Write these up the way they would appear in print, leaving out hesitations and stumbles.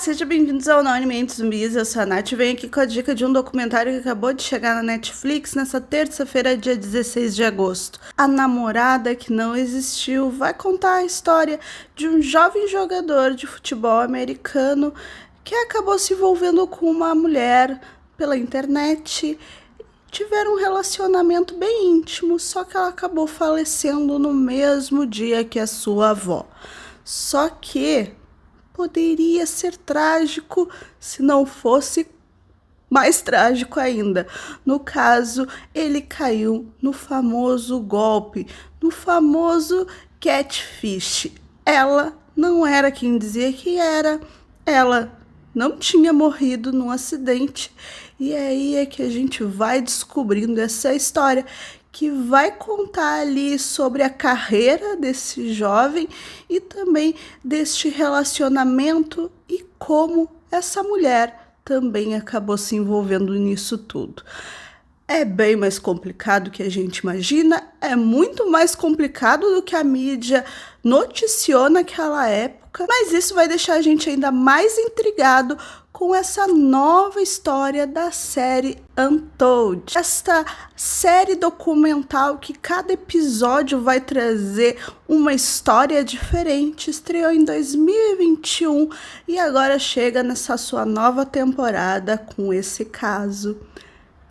Sejam bem-vindos ao Anonymamente Zumbis, eu sou a Nath e venho aqui com a dica de um documentário que acabou de chegar na Netflix nessa terça-feira, dia 16 de agosto. A Namorada que Não Existiu vai contar a história de um jovem jogador de futebol americano que acabou se envolvendo com uma mulher pela internet. Tiveram um relacionamento bem íntimo, só que ela acabou falecendo no mesmo dia que a sua avó. Só que poderia ser trágico se não fosse mais trágico ainda. No caso, ele caiu no famoso golpe, no famoso catfish. Ela não era quem dizia que era, ela não tinha morrido num acidente. E aí é que a gente vai descobrindo essa história que vai contar ali sobre a carreira desse jovem e também deste relacionamento e como essa mulher também acabou se envolvendo nisso tudo. É bem mais complicado do que a gente imagina, é muito mais complicado do que a mídia noticiou naquela época, mas isso vai deixar a gente ainda mais intrigado com essa nova história da série Untold. Esta série documental que cada episódio vai trazer uma história diferente, estreou em 2021 e agora chega nessa sua nova temporada com esse caso,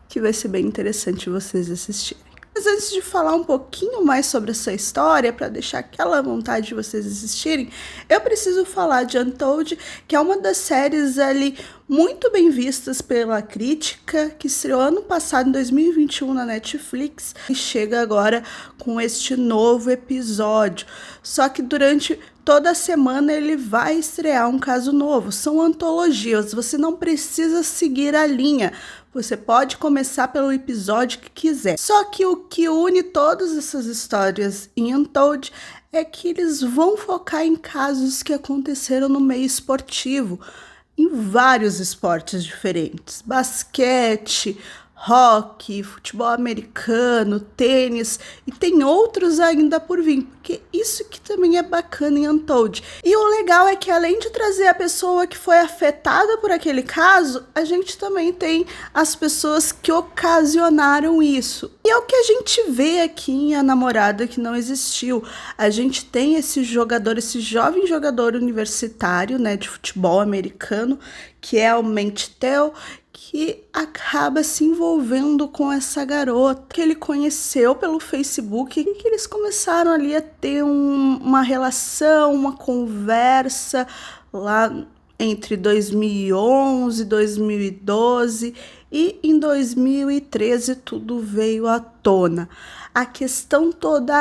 que vai ser bem interessante vocês assistirem. Mas antes de falar um pouquinho mais sobre essa história, para deixar aquela vontade de vocês assistirem, eu preciso falar de Untold, que é uma das séries ali muito bem vistas pela crítica, que estreou ano passado, em 2021, na Netflix, e chega agora com este novo episódio. Só que durante toda semana ele vai estrear um caso novo. São antologias, você não precisa seguir a linha. Você pode começar pelo episódio que quiser. Só que o que une todas essas histórias em Untold é que eles vão focar em casos que aconteceram no meio esportivo, em vários esportes diferentes. Basquete, hockey, futebol americano, tênis, e tem outros ainda por vir, porque isso que também é bacana em Untold. E o legal é que além de trazer a pessoa que foi afetada por aquele caso, a gente também tem as pessoas que ocasionaram isso. E é o que a gente vê aqui em A Namorada que Não Existiu. A gente tem esse jogador, esse jovem jogador universitário, né, de futebol americano, que é o Manti-Te'o, que acaba se envolvendo com essa garota que ele conheceu pelo Facebook, e que eles começaram ali a ter uma relação, uma conversa lá entre 2011 e 2012, e em 2013 tudo veio à tona. A questão toda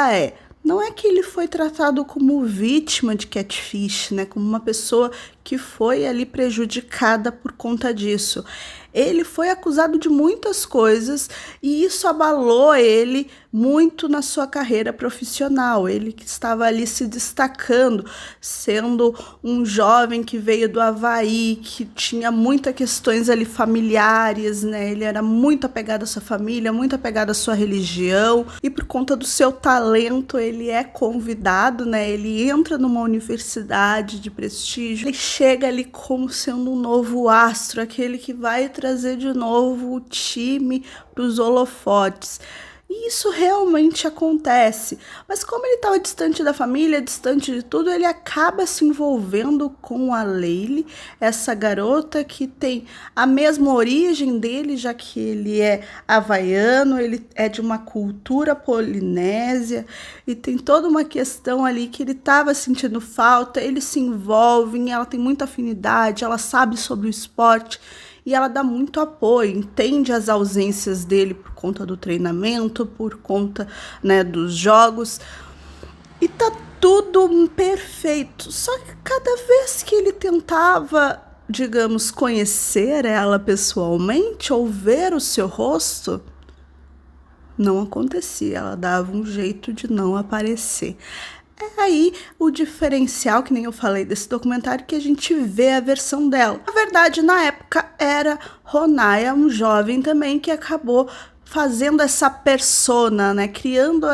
não é que ele foi tratado como vítima de catfish, né, como uma pessoa que foi ali prejudicada por conta disso. Ele foi acusado de muitas coisas e isso abalou ele muito na sua carreira profissional. Ele que estava ali se destacando, sendo um jovem que veio do Havaí, que tinha muitas questões ali familiares, né? Ele era muito apegado à sua família, muito apegado à sua religião, e por conta do seu talento ele é convidado, né? Ele entra numa universidade de prestígio, ele chega ali como sendo um novo astro, aquele que vai trazer de novo o time para os holofotes. E isso realmente acontece, mas como ele estava distante da família, distante de tudo, ele acaba se envolvendo com a Leili, essa garota que tem a mesma origem dele, já que ele é havaiano, ele é de uma cultura polinésia, e tem toda uma questão ali que ele estava sentindo falta, ele se envolve, ela tem muita afinidade, ela sabe sobre o esporte, e ela dá muito apoio, entende as ausências dele por conta do treinamento, por conta, né, dos jogos. E tá tudo perfeito. Só que cada vez que ele tentava, digamos, conhecer ela pessoalmente ou ver o seu rosto, não acontecia. Ela dava um jeito de não aparecer. É aí o diferencial, que nem eu falei desse documentário, que a gente vê a versão dela. Na verdade, na época, era Ronaya, um jovem também que acabou fazendo essa persona, né? Criando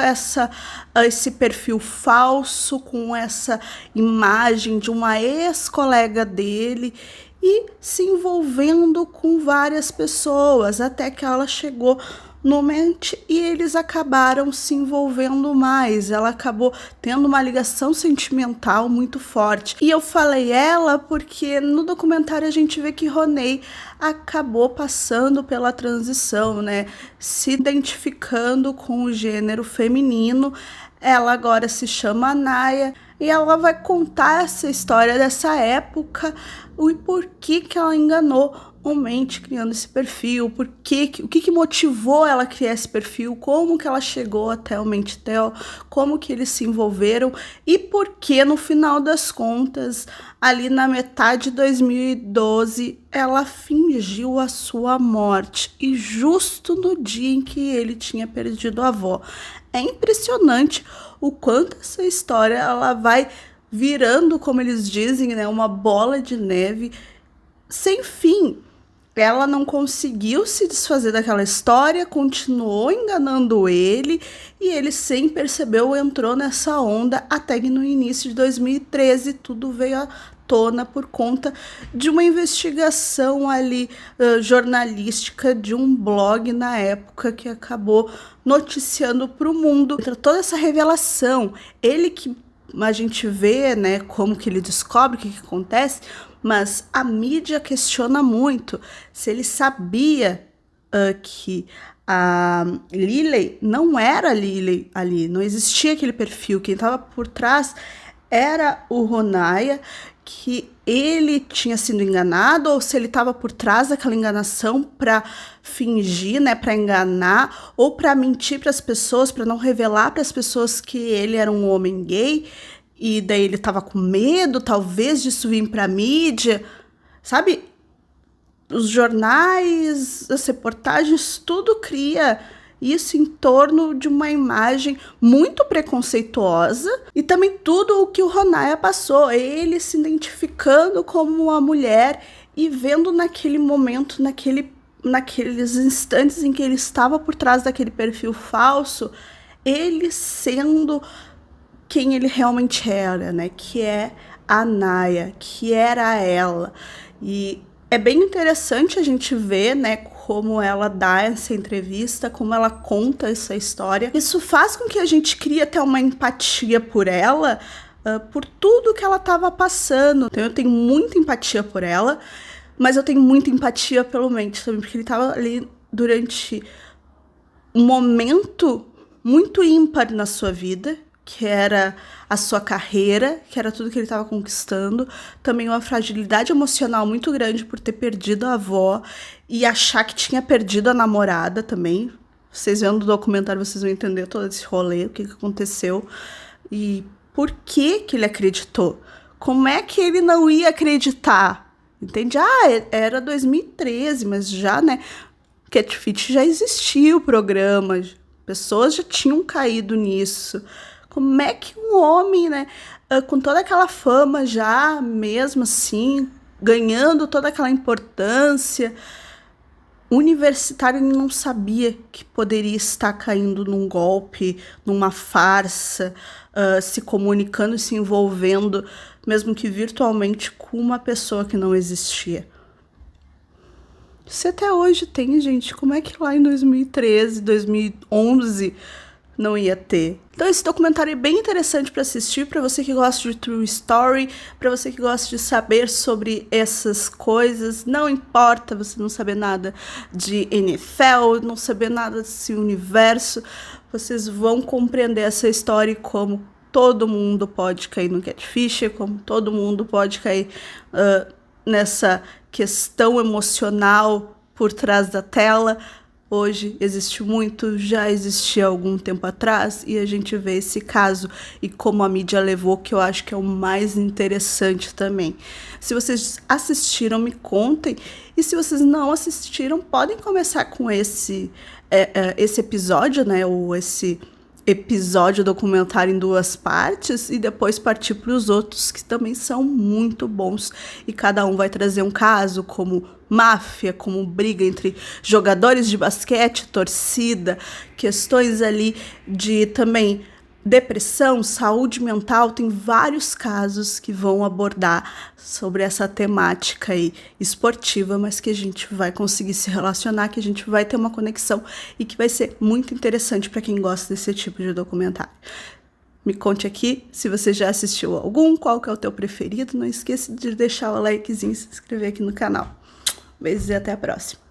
esse perfil falso com essa imagem de uma ex-colega dele e se envolvendo com várias pessoas, até que ela chegou no Mente e eles acabaram se envolvendo mais. Ela acabou tendo uma ligação sentimental muito forte. E eu falei ela porque no documentário a gente vê que Ronei acabou passando pela transição, né? Se identificando com o gênero feminino. Ela agora se chama Anaya e ela vai contar essa história dessa época e por que ela enganou o Mente criando esse perfil, o que motivou ela a criar esse perfil, como que ela chegou até o Mentel, como que eles se envolveram e por que no final das contas, ali na metade de 2012, ela fingiu a sua morte e justo no dia em que ele tinha perdido a avó. É impressionante o quanto essa história ela vai virando, como eles dizem, né, uma bola de neve sem fim. Ela não conseguiu se desfazer daquela história, continuou enganando ele e ele, sem perceber, entrou nessa onda até que no início de 2013 tudo veio à tona por conta de uma investigação ali jornalística de um blog na época que acabou noticiando para o mundo. Toda essa revelação, ele que a gente vê, né, como que ele descobre o que acontece, mas a mídia questiona muito se ele sabia que a Lily não era Lily ali, não existia aquele perfil, quem estava por trás era o Ronaya, que ele tinha sido enganado ou se ele estava por trás daquela enganação para fingir, né, para enganar ou para mentir para as pessoas, para não revelar para as pessoas que ele era um homem gay e daí ele estava com medo, talvez, disso vir para a mídia, sabe? Os jornais, as reportagens, tudo cria isso em torno de uma imagem muito preconceituosa e também tudo o que o Ronaya passou, ele se identificando como uma mulher e vendo naquele momento, naqueles instantes em que ele estava por trás daquele perfil falso, ele sendo quem ele realmente era, né? Que é a Anaya, que era ela. E é bem interessante a gente ver, né, como ela dá essa entrevista, como ela conta essa história. Isso faz com que a gente crie até uma empatia por ela, por tudo que ela estava passando. Então eu tenho muita empatia por ela, mas eu tenho muita empatia pelo Mente também, porque ele estava ali durante um momento muito ímpar na sua vida, que era a sua carreira, que era tudo que ele estava conquistando, também uma fragilidade emocional muito grande por ter perdido a avó e achar que tinha perdido a namorada também. Vocês vendo o documentário, vocês vão entender todo esse rolê, o que aconteceu e por que ele acreditou. Como é que ele não ia acreditar? Entende? Era 2013, mas já, né, Catfish já existia o programa, pessoas já tinham caído nisso. Como é que um homem, né, com toda aquela fama já, mesmo assim, ganhando toda aquela importância, universitário, ele não sabia que poderia estar caindo num golpe, numa farsa, se comunicando e se envolvendo, mesmo que virtualmente, com uma pessoa que não existia. Se até hoje tem, gente, como é que lá em 2013, 2011... não ia ter. Então esse documentário é bem interessante para assistir, para você que gosta de true story, para você que gosta de saber sobre essas coisas. Não importa você não saber nada de NFL, não saber nada desse universo, vocês vão compreender essa história e como todo mundo pode cair no catfish, como todo mundo pode cair nessa questão emocional por trás da tela. Hoje existe muito, já existia há algum tempo atrás, e a gente vê esse caso e como a mídia levou, que eu acho que é o mais interessante também. Se vocês assistiram, me contem, e se vocês não assistiram, podem começar com esse episódio, né, ou esse episódio documentário em 2 partes e depois partir para os outros que também são muito bons, e cada um vai trazer um caso, como máfia, como briga entre jogadores de basquete, torcida, questões ali de também depressão, saúde mental. Tem vários casos que vão abordar sobre essa temática aí esportiva, mas que a gente vai conseguir se relacionar, que a gente vai ter uma conexão e que vai ser muito interessante para quem gosta desse tipo de documentário. Me conte aqui se você já assistiu algum, qual que é o teu preferido. Não esqueça de deixar o likezinho e se inscrever aqui no canal. Beijos e até a próxima.